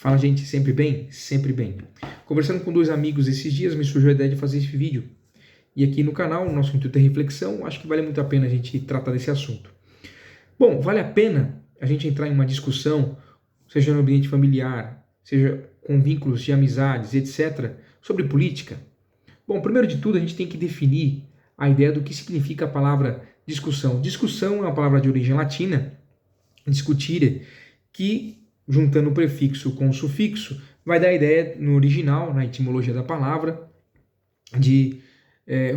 Fala, gente, sempre bem? Sempre bem. Conversando com dois amigos esses dias, me surgiu a ideia de fazer esse vídeo. E aqui no canal, o nosso intuito é reflexão, acho que vale muito a pena a gente tratar desse assunto. Bom, vale a pena a gente entrar em uma discussão, seja no ambiente familiar, seja com vínculos de amizades, etc., sobre política? Bom, primeiro de tudo, a gente tem que definir a ideia do que significa a palavra discussão. Discussão é uma palavra de origem latina, discutire, que, juntando o prefixo com o sufixo, vai dar a ideia, no original, na etimologia da palavra, de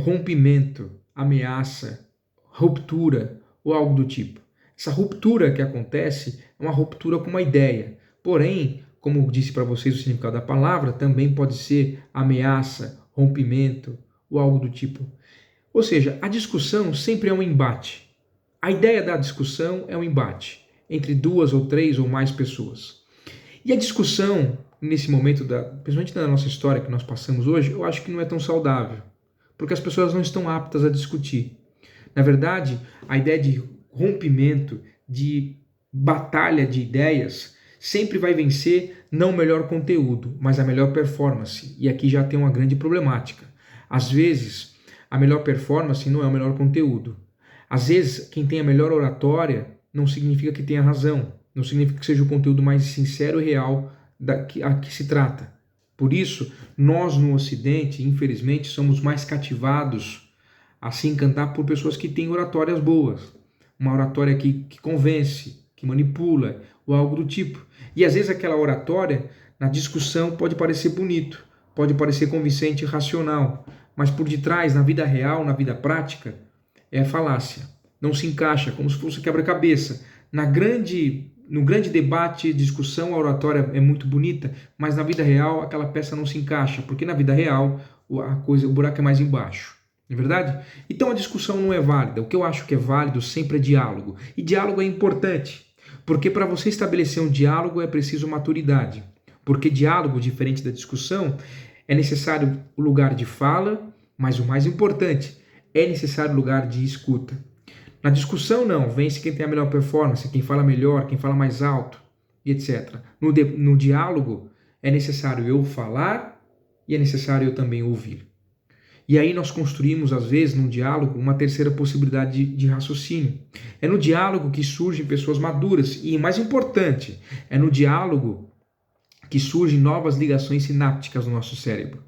rompimento, ameaça, ruptura ou algo do tipo. Essa ruptura que acontece é uma ruptura com uma ideia. Porém, como disse para vocês o significado da palavra, também pode ser ameaça, rompimento ou algo do tipo. Ou seja, a discussão sempre é um embate. A ideia da discussão é um embate entre duas ou três ou mais pessoas. E a discussão, nesse momento, principalmente na nossa história que nós passamos hoje, eu acho que não é tão saudável, porque as pessoas não estão aptas a discutir. Na verdade, a ideia de rompimento, de batalha de ideias, sempre vai vencer não o melhor conteúdo, mas a melhor performance. E aqui já tem uma grande problemática. Às vezes, a melhor performance não é o melhor conteúdo. Às vezes, quem tem a melhor oratória não significa que tenha razão, não significa que seja o conteúdo mais sincero e real a que se trata. Por isso, nós no Ocidente, infelizmente, somos mais cativados a se encantar por pessoas que têm oratórias boas, uma oratória que convence, que manipula, ou algo do tipo. E às vezes aquela oratória, na discussão, pode parecer bonito, pode parecer convincente e racional, mas por detrás, na vida real, na vida prática, é falácia. Não se encaixa, como se fosse quebra-cabeça. No grande debate, discussão, a oratória é muito bonita, mas na vida real aquela peça não se encaixa, porque na vida real o buraco é mais embaixo. Não é verdade? Então a discussão não é válida. O que eu acho que é válido sempre é diálogo. E diálogo é importante, porque para você estabelecer um diálogo é preciso maturidade. Porque diálogo, diferente da discussão, é necessário o lugar de fala, mas o mais importante, é necessário o lugar de escuta. Na discussão, não. Vence quem tem a melhor performance, quem fala melhor, quem fala mais alto, e etc. No diálogo, é necessário eu falar e é necessário eu também ouvir. E aí nós construímos, às vezes, num diálogo, uma terceira possibilidade de raciocínio. É no diálogo que surgem pessoas maduras. E, mais importante, é no diálogo que surgem novas ligações sinápticas no nosso cérebro.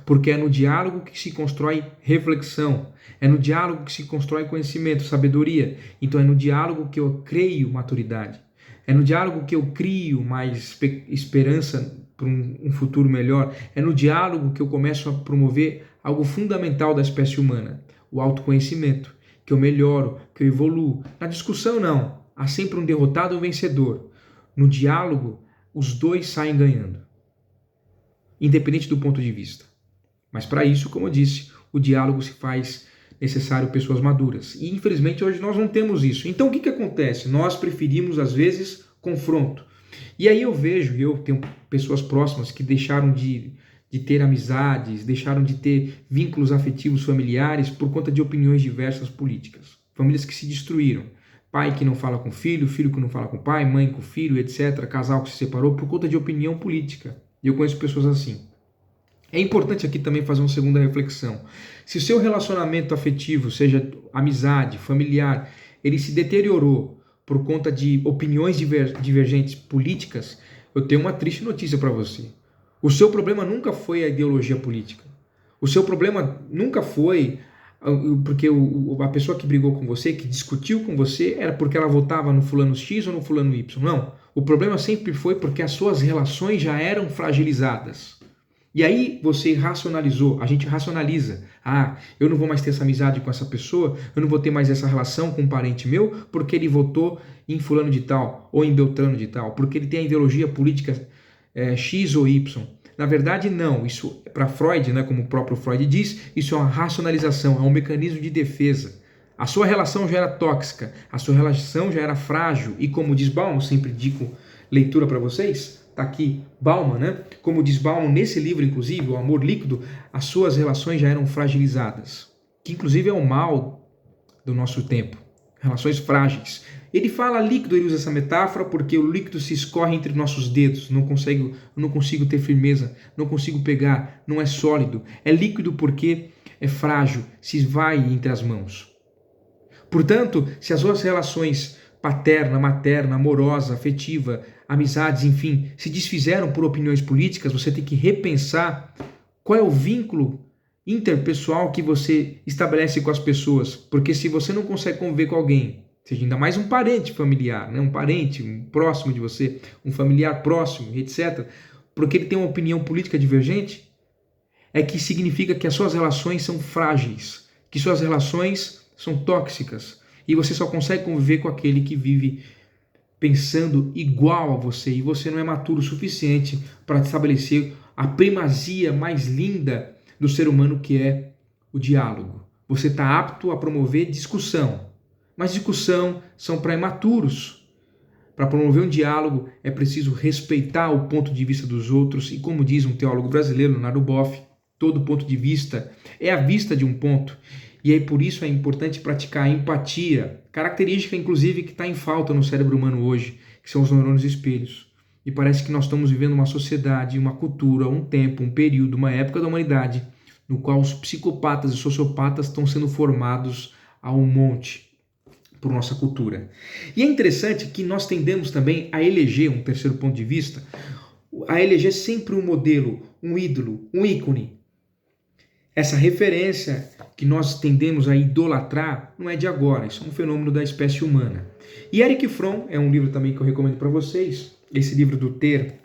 Porque é no diálogo que se constrói reflexão, é no diálogo que se constrói conhecimento, sabedoria. Então é no diálogo que eu crio maturidade, é no diálogo que eu crio mais esperança para um futuro melhor, é no diálogo que eu começo a promover algo fundamental da espécie humana, o autoconhecimento, que eu melhoro, que eu evoluo. Na discussão não, há sempre um derrotado e um vencedor. No diálogo, os dois saem ganhando, independente do ponto de vista. Mas para isso, como eu disse, o diálogo se faz necessário pessoas maduras. E infelizmente hoje nós não temos isso. Então o que acontece? Nós preferimos às vezes confronto. E aí eu tenho pessoas próximas que deixaram de ter amizades, deixaram de ter vínculos afetivos familiares por conta de opiniões diversas políticas. Famílias que se destruíram. Pai que não fala com filho que não fala com pai, mãe com filho, etc. Casal que se separou por conta de opinião política. E eu conheço pessoas assim. É importante aqui também fazer uma segunda reflexão. Se o seu relacionamento afetivo, seja amizade, familiar, ele se deteriorou por conta de opiniões divergentes políticas, eu tenho uma triste notícia para você. O seu problema nunca foi a ideologia política. O seu problema nunca foi porque a pessoa que brigou com você, que discutiu com você, era porque ela votava no fulano X ou no fulano Y. Não. O problema sempre foi porque as suas relações já eram fragilizadas. E aí você racionalizou, a gente racionaliza. Ah, eu não vou mais ter essa amizade com essa pessoa, eu não vou ter mais essa relação com um parente meu, porque ele votou em fulano de tal, ou em Beltrano de tal, porque ele tem a ideologia política X ou Y. Na verdade, não. Isso, para Freud, né, como o próprio Freud diz, isso é uma racionalização, é um mecanismo de defesa. A sua relação já era tóxica, a sua relação já era frágil, e como diz Bauman, sempre indico leitura para vocês, está aqui Bauman, né? Como diz Bauman nesse livro, inclusive, O Amor Líquido, as suas relações já eram fragilizadas, que inclusive é o mal do nosso tempo, relações frágeis. Ele fala líquido, ele usa essa metáfora porque o líquido se escorre entre nossos dedos, não consigo ter firmeza, não consigo pegar, não é sólido. É líquido porque é frágil, se vai entre as mãos. Portanto, se as suas relações paterna, materna, amorosa, afetiva, amizades, enfim, se desfizeram por opiniões políticas, você tem que repensar qual é o vínculo interpessoal que você estabelece com as pessoas. Porque se você não consegue conviver com alguém, seja ainda mais um parente familiar, né? Um parente um próximo de você, um familiar próximo, etc., porque ele tem uma opinião política divergente, é que significa que as suas relações são frágeis, que suas relações são tóxicas, e você só consegue conviver com aquele que vive pensando igual a você, e você não é maturo o suficiente para estabelecer a primazia mais linda do ser humano, que é o diálogo. Você está apto a promover discussão, mas discussão são para imaturos. Para promover um diálogo é preciso respeitar o ponto de vista dos outros, e como diz um teólogo brasileiro, Leonardo Boff, todo ponto de vista é a vista de um ponto. E aí por isso é importante praticar a empatia, característica inclusive que está em falta no cérebro humano hoje, que são os neurônios espelhos. E parece que nós estamos vivendo uma sociedade, uma cultura, um tempo, um período, uma época da humanidade, no qual os psicopatas e sociopatas estão sendo formados a um monte por nossa cultura. E é interessante que nós tendemos também a eleger, um terceiro ponto de vista, a eleger sempre um modelo, um ídolo, um ícone. Essa referência que nós tendemos a idolatrar não é de agora, isso é um fenômeno da espécie humana. E Erich Fromm é um livro também que eu recomendo para vocês, esse livro do Ter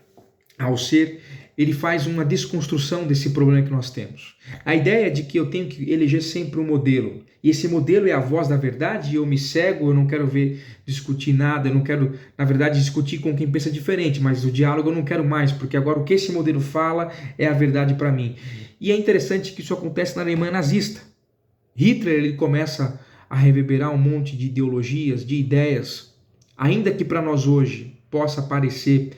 ao Ser, ele faz uma desconstrução desse problema que nós temos. A ideia de que eu tenho que eleger sempre um modelo, e esse modelo é a voz da verdade, e eu me cego, eu não quero ver discutir nada, eu não quero, na verdade, discutir com quem pensa diferente, mas o diálogo eu não quero mais, porque agora o que esse modelo fala é a verdade para mim. E é interessante que isso acontece na Alemanha nazista. Hitler ele começa a reverberar um monte de ideologias, de ideias, ainda que para nós hoje possa parecer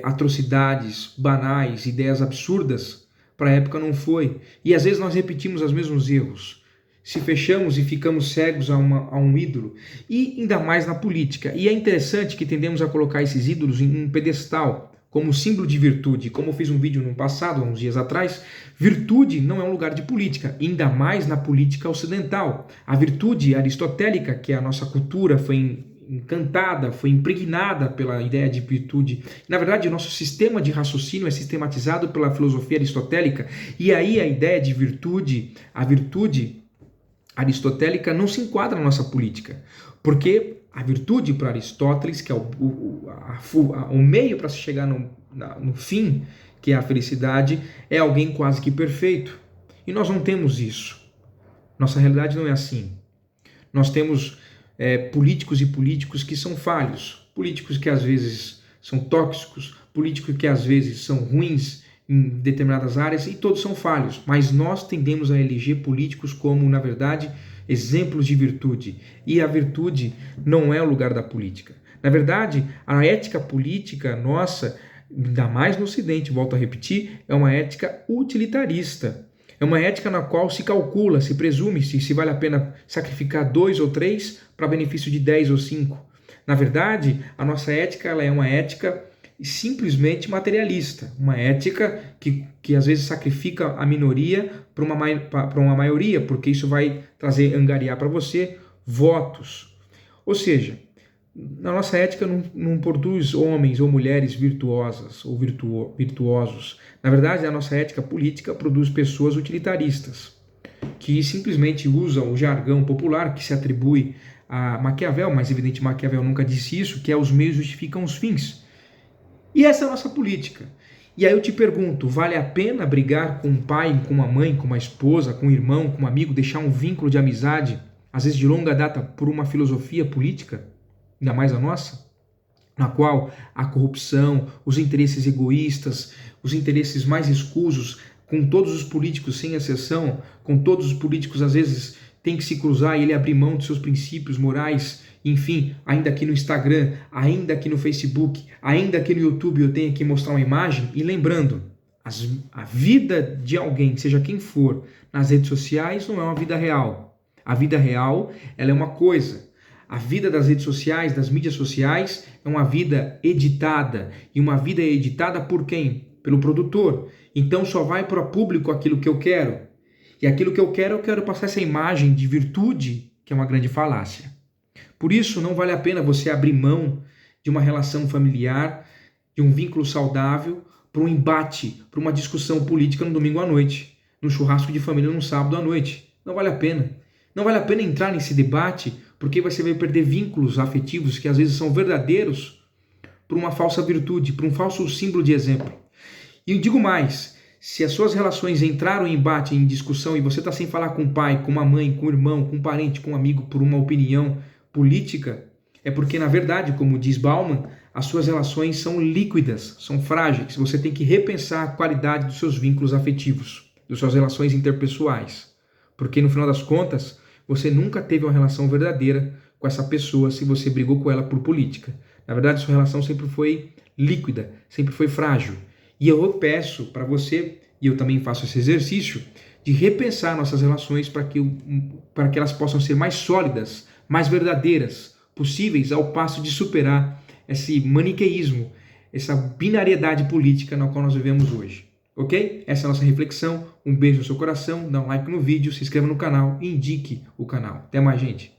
atrocidades, banais, ideias absurdas, para a época não foi. E às vezes nós repetimos os mesmos erros. Se fechamos e ficamos cegos a um ídolo, e ainda mais na política. E é interessante que tendemos a colocar esses ídolos em um pedestal, como símbolo de virtude. Como eu fiz um vídeo no passado, há uns dias atrás, virtude não é um lugar de política, ainda mais na política ocidental. A virtude aristotélica, que a nossa cultura foi encantada, foi impregnada pela ideia de virtude. Na verdade, o nosso sistema de raciocínio é sistematizado pela filosofia aristotélica, e aí a ideia de virtude, a virtude aristotélica não se enquadra na nossa política, porque a virtude para Aristóteles, que é o meio para se chegar no fim, que é a felicidade, é alguém quase que perfeito. E nós não temos isso. Nossa realidade não é assim. Nós temos políticos e políticos que são falhos, políticos que às vezes são tóxicos, políticos que às vezes são ruins em determinadas áreas, e todos são falhos, mas nós tendemos a eleger políticos como, na verdade, exemplos de virtude, e a virtude não é o lugar da política. Na verdade, a ética política nossa, ainda mais no Ocidente, volto a repetir, é uma ética utilitarista. É uma ética na qual se calcula, se presume se vale a pena sacrificar 2 ou 3 para benefício de 10 ou 5. Na verdade, a nossa ética ela é uma ética simplesmente materialista, uma ética que às vezes sacrifica a minoria para uma maioria, porque isso vai angariar para você votos. Ou seja, a nossa ética não produz homens ou mulheres virtuosas ou virtuosos. Na verdade, a nossa ética política produz pessoas utilitaristas, que simplesmente usam o jargão popular que se atribui a Maquiavel, mas evidente Maquiavel nunca disse isso, que é os meios justificam os fins. E essa é a nossa política. E aí eu te pergunto, vale a pena brigar com um pai, com uma mãe, com uma esposa, com um irmão, com um amigo, deixar um vínculo de amizade, às vezes de longa data, por uma filosofia política, ainda mais a nossa, na qual a corrupção, os interesses egoístas, os interesses mais escusos, com todos os políticos, sem exceção, com todos os políticos às vezes tem que se cruzar e ele abrir mão de seus princípios morais. Enfim, ainda aqui no Instagram, ainda aqui no Facebook, ainda aqui no YouTube eu tenho que mostrar uma imagem. E lembrando, a vida de alguém, seja quem for, nas redes sociais não é uma vida real. A vida real ela é uma coisa. A vida das redes sociais, das mídias sociais, é uma vida editada. E uma vida é editada por quem? Pelo produtor. Então só vai para o público aquilo que eu quero. E aquilo que eu quero passar essa imagem de virtude, que é uma grande falácia. Por isso, não vale a pena você abrir mão de uma relação familiar, de um vínculo saudável, para um embate, para uma discussão política no domingo à noite, no churrasco de família no sábado à noite. Não vale a pena. Não vale a pena entrar nesse debate, porque você vai perder vínculos afetivos que às vezes são verdadeiros por uma falsa virtude, por um falso símbolo de exemplo. E eu digo mais, se as suas relações entraram em embate, em discussão, e você está sem falar com o pai, com uma mãe, com um irmão, com um parente, com um amigo, por uma opinião política, é porque, na verdade, como diz Bauman, as suas relações são líquidas, são frágeis. Você tem que repensar a qualidade dos seus vínculos afetivos, das suas relações interpessoais. Porque, no final das contas, você nunca teve uma relação verdadeira com essa pessoa se você brigou com ela por política. Na verdade, sua relação sempre foi líquida, sempre foi frágil. E eu peço para você, e eu também faço esse exercício, de repensar nossas relações para que elas possam ser mais sólidas, mais verdadeiras, possíveis ao passo de superar esse maniqueísmo, essa binariedade política na qual nós vivemos hoje. Ok? Essa é a nossa reflexão. Um beijo no seu coração, dá um like no vídeo, se inscreva no canal e indique o canal. Até mais, gente!